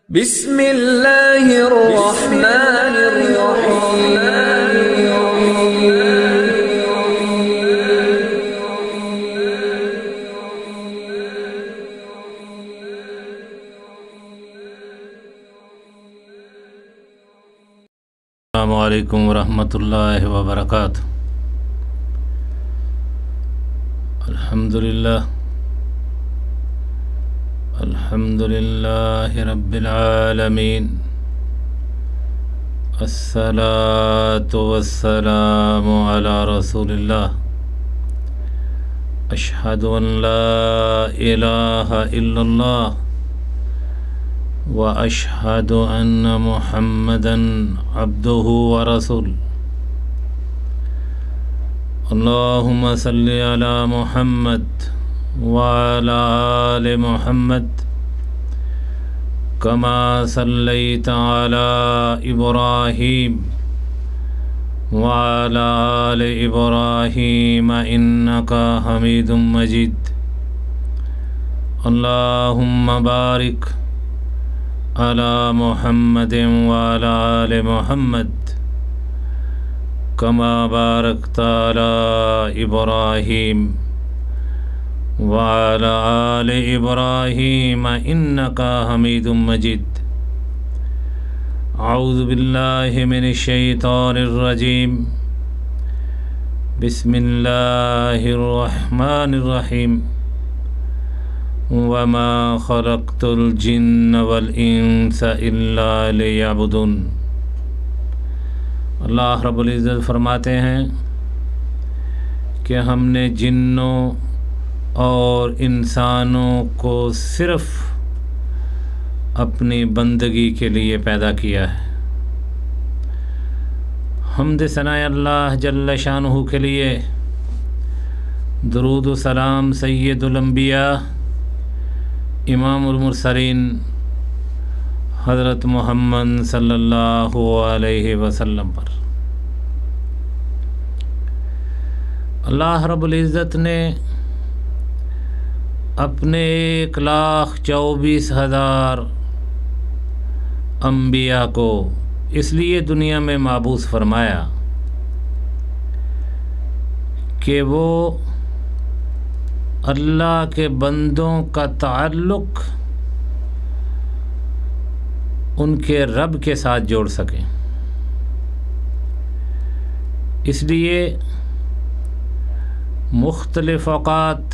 अस्सलामुअलैकुम वरहमतुल्लाहि वबरकातुहू। अल्हम्दुलिल्लाहि रब्बिल आलमीन। अस्सलातु वस्सलामु अला रसूलिल्लाह। अशहदु अन ला इलाहा इल्लल्लाह व अशहदु अन्न मुहम्मदन अब्दुहु व रसूल। अल्लाहुम्मा सल्लि अला मुहम्मद व अला आलि मुहम्मद कमा सल्लैता अला इब्राहीम व अला आलि इब्राहीम इन्नका हमीदुम मजीद। अल्लाहुम्मा बारिक अला मुहम्मदिन व अला आलि मुहम्मद कमा बारकता अला इब्राहीम व अला आलि इब्राहीम इन्नका हमीदुम मजीद। औज़ु बिल्लाहि मिनश शैतानिर रजीम। बिस्मिल्लाहिर रहमानिर रहीम। वमा खलक़्तुल जिन्न वल इंस इल्ला लियअबुदून। अल्लाह रब्बुल इज़्ज़त फरमाते हैं कि हमने जिन्नों और इंसानों को सिर्फ़ अपनी बंदगी के लिए पैदा किया है। हम्द सनाए अल्लाह जल्ल शानुहु के लिए, दुरूद व सलाम सय्यदुल अंबिया इमामुल मुरसलीन हज़रत मोहम्मद सल्लल्लाहु अलैहि वसल्लम पर। अल्लाह रब्बुल इज़्ज़त ने अपने 1,24,000 अंबिया को इसलिए दुनिया में माबूस फरमाया कि वो अल्लाह के बंदों का ताल्लुक़ उनके रब के साथ जोड़ सकें। इसलिए मुख्तलिफ़ औक़ात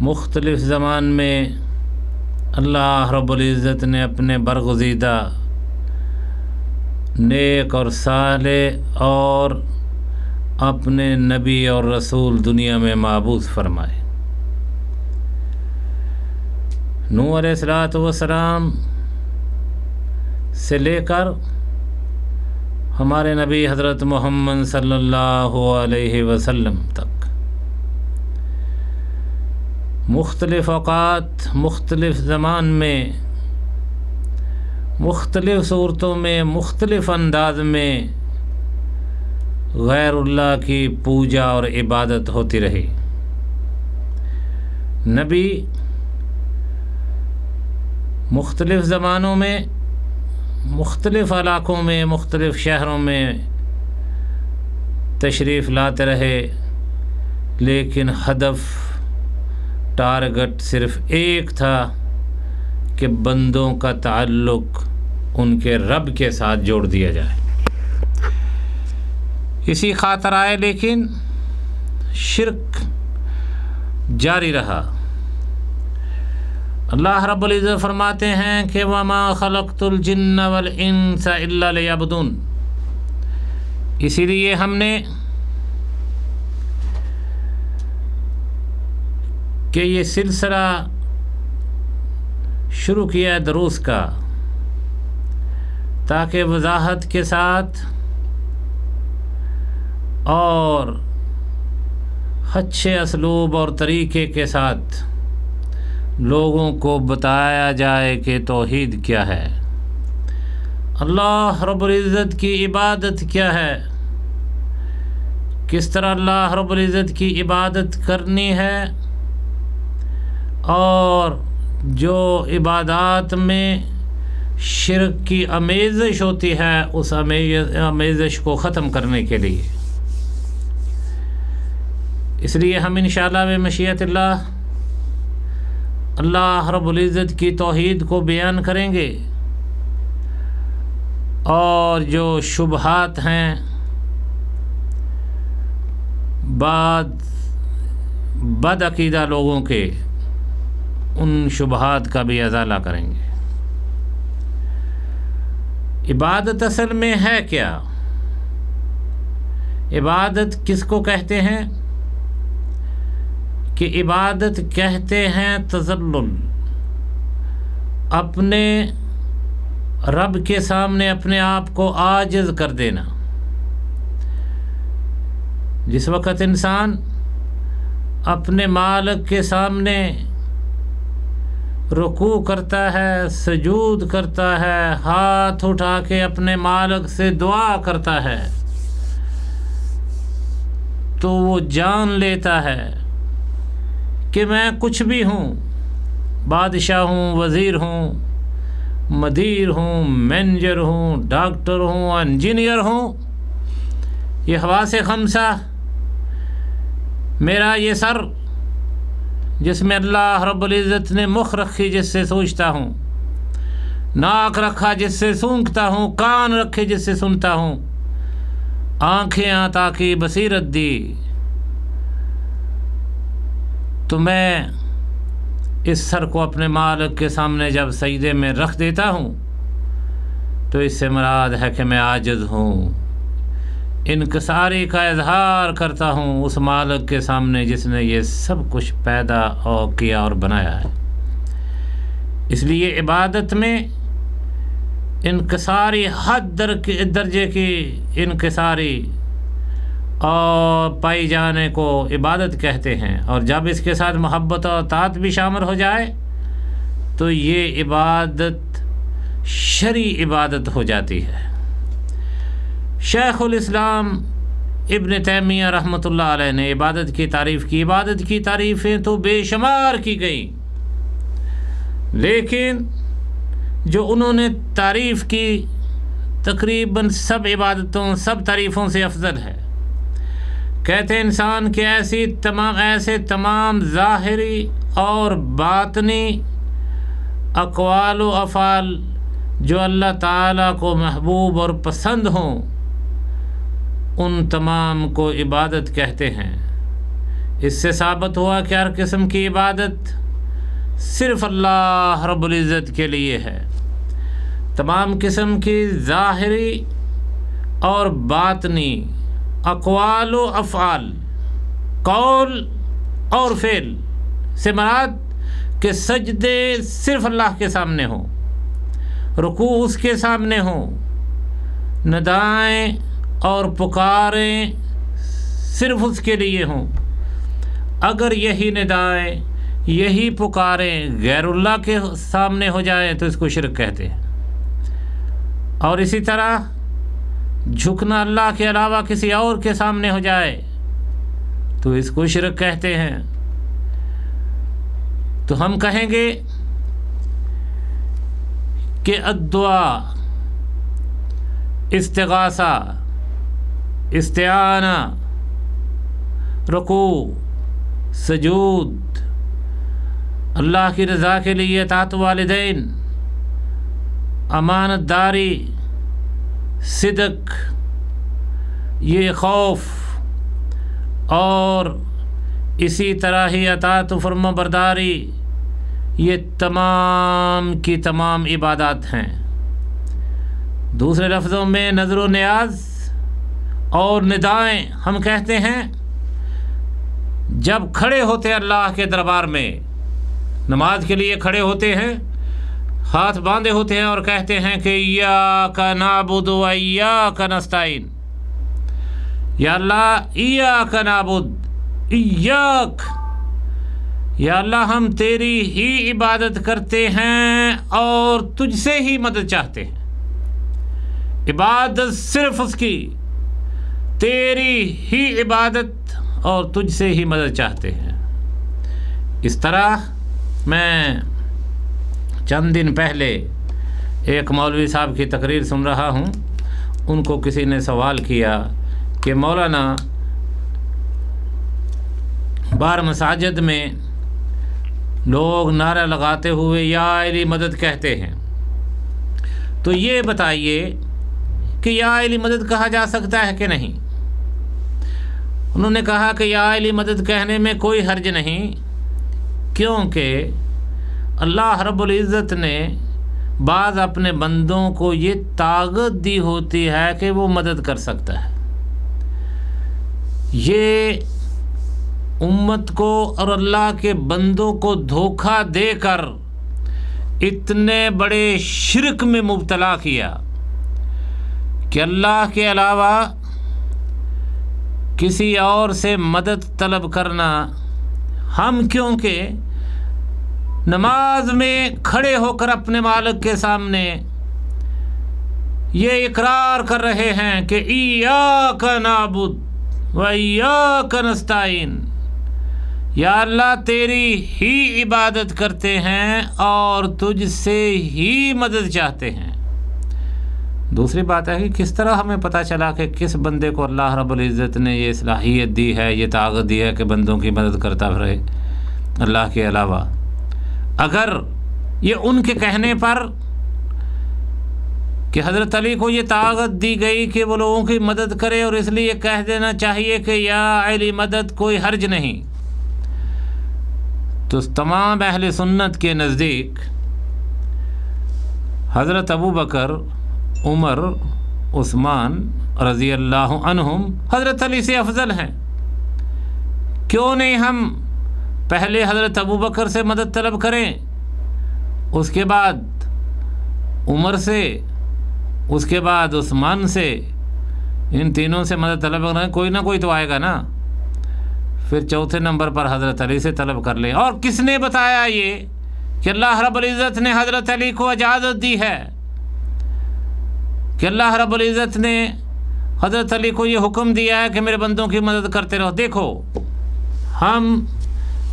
मुख्तलिफ़ ज़मान में अल्लाह रब्बुल इज़्ज़त ने अपने बरगुज़ीदा नेक और सालेह और अपने नबी और रसूल दुनिया में माबूस फरमाए। नूह अलैहिस्सलातु वस्सलाम से लेकर हमारे नबी हज़रत मोहम्मद सल्लल्लाहु अलैहि वसल्लम तक मुख्तलिफ़ औक़ात मुख्तलिफ़ ज़मान में मुख्तलिफ़ सूरतों में मुख्तलिफ़ अंदाज में गैरुल्लाह की पूजा और इबादत होती रही। नबी मुख्तलिफ़ ज़मानों में मुख्तलिफ़ इलाक़ों में मुख्तलिफ़ शहरों में तशरीफ़ लाते रहे, लेकिन हदफ टारगेट सिर्फ़ एक था कि बंदों का ताल्लुक़ उनके रब के साथ जोड़ दिया जाए। इसी खातिर आए, लेकिन शिर्क जारी रहा। अल्लाह रब्बुल इज़्ज़त फरमाते हैं कि वमा खलक़्तुल जिन्न वल इंस इल्ला लियअबुदून। इसीलिए हमने कि ये सिलसिला शुरू किया दुरूस का, ताकि वजाहत के साथ और अच्छे असलूब और तरीक़े के साथ लोगों को बताया जाए कि तौहीद क्या है, अल्लाह रब्बुल इज़्ज़त की इबादत क्या है, किस तरह अल्लाह रब्बुल इज़्ज़त की इबादत करनी है और जो इबादत में शिरक की आमेज़श होती है, उस आमेज़श को ख़त्म करने के लिए। इसलिए हम इंशाअल्लाह में मशीयतल्लाह अल्लाह रब्बुल इज़्ज़त की तौहीद को बयान करेंगे और जो शुबहात हैं बद अकीदा लोगों के, उन शुबहात का भी अज़ाला करेंगे। इबादत असल में है क्या? इबादत किसको कहते हैं? कि इबादत कहते हैं तज़ल्लुल, अपने रब के सामने अपने आप को आजिज़ कर देना। जिस वक़्त इंसान अपने मालिक के सामने रुकू करता है, सजूद करता है, हाथ उठा के अपने मालिक से दुआ करता है, तो वो जान लेता है कि मैं कुछ भी हूँ, बादशाह हूँ, वज़ीर हूँ, मदीर हूँ, मैनेजर हूँ, डॉक्टर हूँ, इंजीनियर हूँ। ये हवासे खमसा, मेरा ये सर जिसमें अल्लाह रब्बुल इज़्ज़त ने मुख रखी जिससे सोचता हूँ, नाक रखा जिससे सूंघता हूँ, कान रखे जिससे सुनता हूँ, आँखें आता की बसीरत दी, तो मैं इस सर को अपने मालिक के सामने जब सजदे में रख देता हूँ तो इससे मुराद है कि मैं आजिज़ हूँ, इनकिसारी का इजहार करता हूँ उस मालिक के सामने जिसने ये सब कुछ पैदा और किया और बनाया है। इसलिए इबादत में इनकिसारी हद दर्जे की इनकिसारी और पाई जाने को इबादत कहते हैं, और जब इसके साथ मोहब्बत और ताअत भी शामिल हो जाए तो ये इबादत शरई इबादत हो जाती है। शेखुल इस्लाम इब्न तैमिया रहमतुल्लाह अलैह ने इबादत की तारीफ़ की। इबादत की तारीफ़ें तो बेशुमार की गई, लेकिन जो उन्होंने तारीफ़ की तकरीबन सब इबादतों, सब तारीफ़ों से अफजल है। कहते हैं इंसान के ऐसे तमाम ज़ाहिरी और बातनी अक़वाल व अफ़ाल जो अल्लाह ताला को महबूब और पसंद हों, उन तमाम को इबादत कहते हैं। इससे साबित हुआ कि हर किस्म की इबादत सिर्फ़ अल्लाह रब्बुल इज़्ज़त के लिए है। तमाम किस्म की ज़ाहिरी और बातनी अक़वाल व अफ़आल, कौल और फ़ेल से मुराद कि सजदे सिर्फ़ अल्लाह के सामने हों, रुकू उसके सामने हों, नदाएँ और पुकारें सिर्फ़ उसके लिए हों। अगर यही निदाएँ, यही पुकारें गैरुल्लाह के सामने हो जाएं तो इसको शिरक कहते हैं। और इसी तरह झुकना अल्लाह के अलावा किसी और के सामने हो जाए तो इसको शिरक कहते हैं। तो हम कहेंगे कि अद्दुआ, इस्तिगासा, इस्तिआना, रुकू, सजूद, अल्लाह की रज़ा के लिए अताअत वालिदैन, अमानतदारी, सिदक, ये खौफ, और इसी तरह ही अताअत फरमाबरदारी, ये तमाम की तमाम इबादत हैं। दूसरे लफ्ज़ों में नज़र व नियाज़ और निदाएँ हम कहते हैं जब खड़े होते हैं अल्लाह के दरबार में, नमाज के लिए खड़े होते हैं, हाथ बांधे होते हैं और कहते हैं कि इय्याका नअबुदु व इय्याका नस्तईन, या अल्लाह इय्याका नअबुद, इय्याक, या अल्लाह हम तेरी ही इबादत करते हैं और तुझसे ही मदद चाहते हैं। इबादत सिर्फ उसकी, तेरी ही इबादत और तुझसे ही मदद चाहते हैं। इस तरह मैं चंद दिन पहले एक मौलवी साहब की तकरीर सुन रहा हूँ, उनको किसी ने सवाल किया कि मौलाना बार मसाजिद में लोग नारा लगाते हुए या अली मदद कहते हैं, तो ये बताइए कि या अली मदद कहा जा सकता है कि नहीं। उन्होंने कहा कि या अली मदद कहने में कोई हर्ज नहीं, क्योंकि अल्लाह रब्बुल इज़्ज़त ने बाज़ अपने बंदों को ये ताकत दी होती है कि वो मदद कर सकता है। ये उम्मत को और अल्लाह के बंदों को धोखा देकर इतने बड़े शिर्क में मुब्तला किया कि अल्लाह के अलावा किसी और से मदद तलब करना, हम क्योंकि नमाज में खड़े होकर अपने मालिक के सामने ये इकरार कर रहे हैं कि इय्याका नाबुद व इय्याका नस्ताईन, या अल्लाह तेरी ही इबादत करते हैं और तुझसे ही मदद चाहते हैं। दूसरी बात है कि किस तरह हमें पता चला कि किस बंदे को अल्लाह रब्बुल इज़्ज़त ने ये सलाहियत दी है, ये ताकत दी है कि बंदों की मदद करता रहे अल्लाह के अलावा। अगर ये उनके कहने पर कि हज़रत अली को ये ताकत दी गई कि वो लोगों की मदद करे और इसलिए कह देना चाहिए कि या अली मदद कोई हर्ज नहीं, तो तमाम अहले सुन्नत के नज़दीक हज़रत अबू बकर, उमर, उस्मान रज़ी अल्लाह अन्हुम हज़रत अली से अफजल हैं। क्यों नहीं हम पहले हज़रत अबू बकर से मदद तलब करें, उसके बाद उमर से, उसके बाद उस्मान से, इन तीनों से मदद तलब करें, कोई ना कोई तो आएगा ना। फिर चौथे नंबर पर हज़रत अली से तलब कर लें। और किसने बताया ये कि अल्लाह रब्बुल इज़्ज़त ने हज़रत अली को इजाज़त दी है, कि अल्लाह रब्बुल इज़्ज़त ने हज़रत अली को ये हुक्म दिया है कि मेरे बंदों की मदद करते रहो। देखो, हम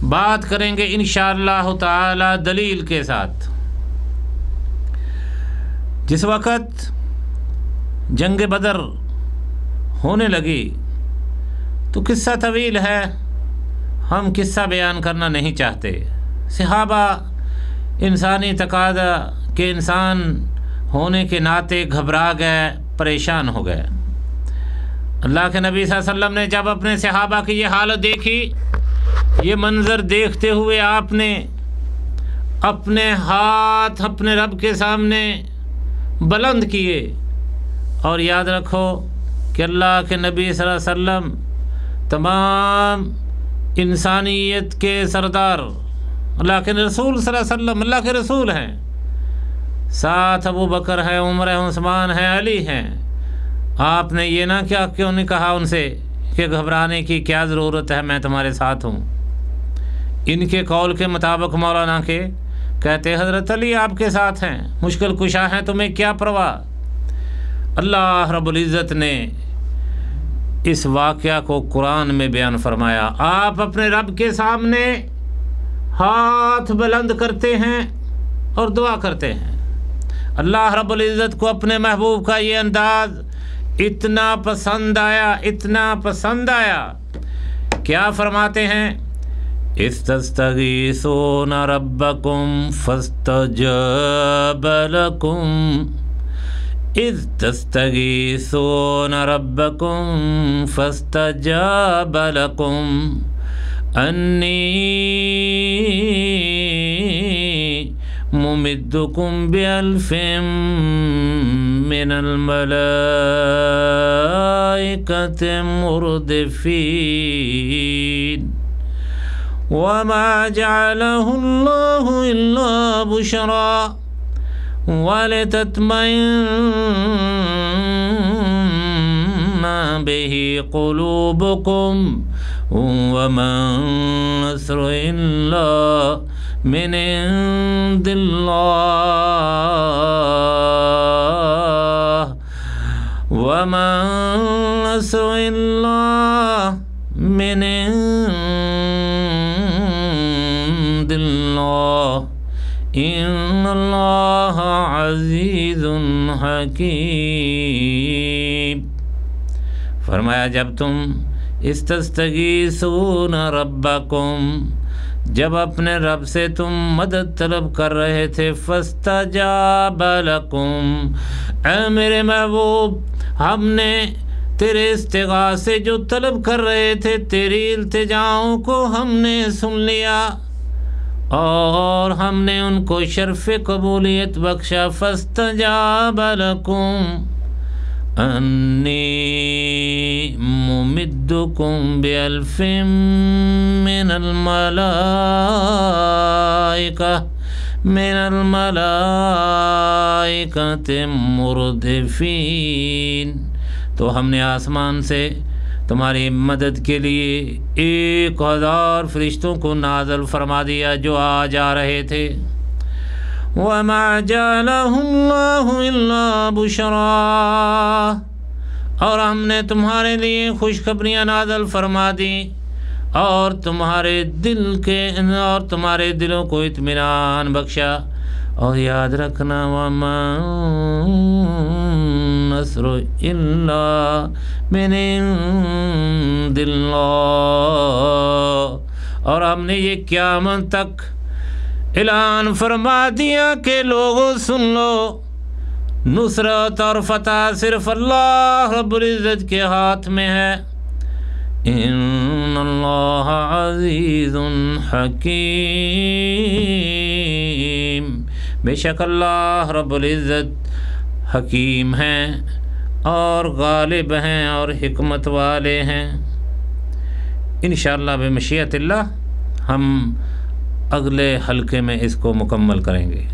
बात करेंगे इंशाअल्लाह ताला दलील के साथ। जिस वक़्त जंग बदर होने लगी तो किस्सा तवील है, हम किस्सा बयान करना नहीं चाहते। सहाबा इंसानी तकादा के इंसान होने के नाते घबरा गए, परेशान हो गए। अल्लाह के नबी सल्लल्लाहु अलैहि वसल्लम ने जब अपने सहाबा की ये हालत देखी, ये मंज़र देखते हुए आपने अपने हाथ अपने रब के सामने बुलंद किए। और याद रखो कि अल्लाह के नबी सल्लल्लाहु अलैहि वसल्लम तमाम इंसानियत के सरदार, अल्लाह के रसूल सल्लल्लाहु अलैहि वसल्लम अल्लाह के रसूल हैं, साथ अबू बकर है, उमर है, उस्मान है, अली हैं। आपने ये ना क्या क्यों नहीं कहा उनसे कि घबराने की क्या ज़रूरत है, मैं तुम्हारे साथ हूँ। इनके कौल के मुताबिक मौलाना के कहते हज़रत अली आपके साथ हैं, मुश्किल कुशा हैं, तुम्हें क्या परवाह। अल्लाह रब्बुल इज़्ज़त ने इस वाक़या को कुरान में बयान फरमाया। आप अपने रब के सामने हाथ बुलंद करते हैं और दुआ करते हैं। अल्लाह रब्बुल इज़्ज़त को अपने महबूब का ये अंदाज़ इतना पसंद आया, इतना पसंद आया, क्या फरमाते हैं, इस्तस्तगीसून रब्बकुम फस्तजाब लकुम, इस्तस्तगीसून रब्बकुम फस्तजाब लकुम अन्नी मुमिद्दुकुम बिअल्फिम मिनल मलाइकति मुर्दिफीन वमा जअलहुल्लाहु इल्ला बुशरा वलितत्मइन्ना बिही क़ुलूबुकुम वमा नस्रु इल्ला मिन इंदिल्लाह वमा नस्रु इल्ला मिन इंदिल्लाह इन्नल्लाह अज़ीज़ुन हकीम। फरमाया जब तुम इस्तस्तगीसून रब्बकुम, जब अपने रब से तुम मदद तलब कर रहे थे, फस्तजाब लकुम, ऐ मेरे महबूब हमने तेरे इस्तिगासे जो तलब कर रहे थे, तेरी इल्तिजाओं को हमने सुन लिया और हमने उनको शर्फ कबूलियत बख्शा। फस्तजाब लकुम अन्नी मुमिद्दुकुम बिअल्फिम मिनल मलाइकति मुर्दिफीन। तो हमने आसमान से तुम्हारी मदद के लिए 1000 फरिश्तों को नाज़िल फरमा दिया जो आ जा रहे थे। वमा जअलहुल्लाहु इल्ला बुशरा, और हमने तुम्हारे लिए खुशखबरियाँ नाज़िल फरमा दी और तुम्हारे दिलों को इत्मीनान बख्शा। और याद रखना वमा नस्रु इल्ला मिन इंदिल्लाह। और हमने ये क़यामत तक ऐलान फरमा दिया कि लोगों सुन लो, नुसरत और फतह सिर्फ अल्लाह रब्बुल इज़्ज़त के हाथ में है। इन्नल्लाह अज़ीज़ुन हकीम, बेशक अल्लाह रब्बुल इज़्ज़त हकीम हैं और गालिब हैं और हिकमत वाले हैं। इंशाअल्लाह बिमशीअतिल्लाह हम अगले हल्के में इसको मुकम्मल करेंगे।